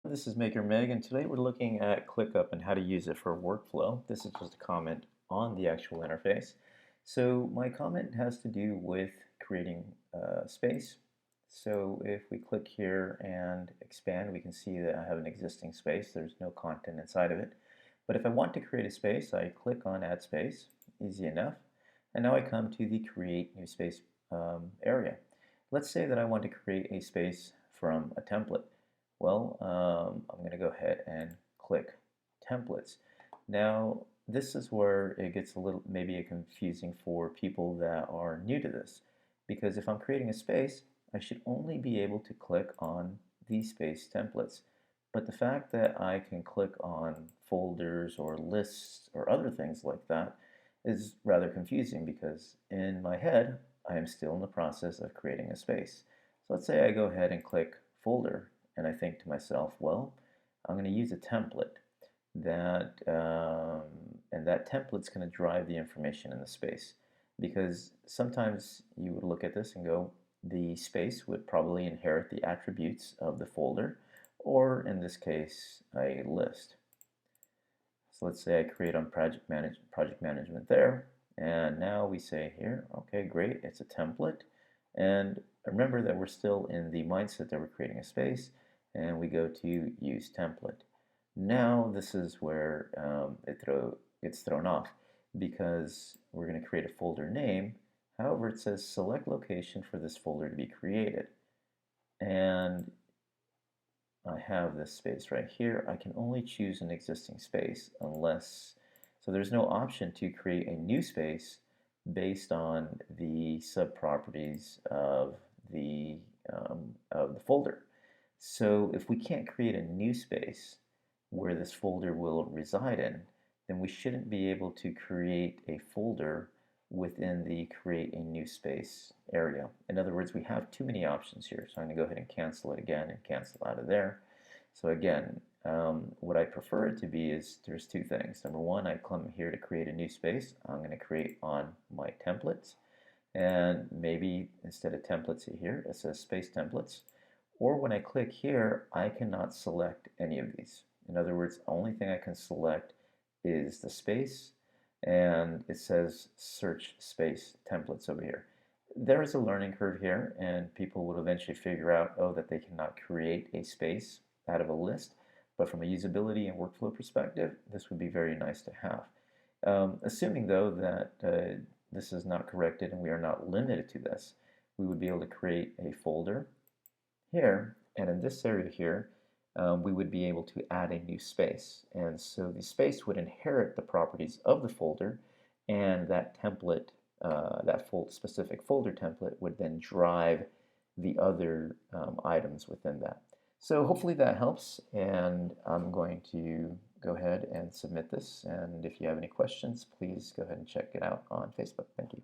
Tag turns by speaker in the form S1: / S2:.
S1: This is Maker Meg, and today we're looking at ClickUp and how to use it for workflow. This is just a comment on the actual interface. So my comment has to do with creating space. So if we click here and expand, we can see that I have an existing space. There's no content inside of it. But if I want to create a space, I click on Add Space, easy enough. And now I come to the Create New Space area. Let's say that I want to create a space from a template. Well, I'm going to go ahead and click templates. Now, this is where it gets a little maybe confusing for people that are new to this, because if I'm creating a space, I should only be able to click on the space templates. But the fact that I can click on folders or lists or other things like that is rather confusing because in my head, I am still in the process of creating a space. So let's say I go ahead and click folder and I think to myself, well, I'm going to use a template and that template's going to drive the information in the space. Because sometimes you would look at this and go, the space would probably inherit the attributes of the folder, or in this case, a list. So let's say I create on project management there, and now we say here, okay, great, it's a template. And remember that we're still in the mindset that we're creating a space, and we go to use template. Now this is where it gets thrown off because we're going to create a folder name. However, it says select location for this folder to be created. And I have this space right here. I can only choose an existing space so there's no option to create a new space based on the subproperties of the folder. So if we can't create a new space where this folder will reside in, then we shouldn't be able to create a folder within the create a new space area. In other words, we have too many options here. So I'm going to go ahead and cancel it again and cancel out of there. So again, what I prefer it to be is there's two things. Number one, I come here to create a new space. I'm going to create on my templates. And maybe instead of templates here, it says space templates. Or when I click here, I cannot select any of these. In other words, the only thing I can select is the space, and it says search space templates over here. There is a learning curve here, and people will eventually figure out, oh, that they cannot create a space out of a list. But from a usability and workflow perspective, this would be very nice to have. Assuming, though, that this is not corrected and we are not limited to this, we would be able to create a folder here, and in this area here, we would be able to add a new space. And so the space would inherit the properties of the folder, and that template, specific folder template would then drive the other items within that. So hopefully that helps, and I'm going to go ahead and submit this. And if you have any questions, please go ahead and check it out on Facebook. Thank you.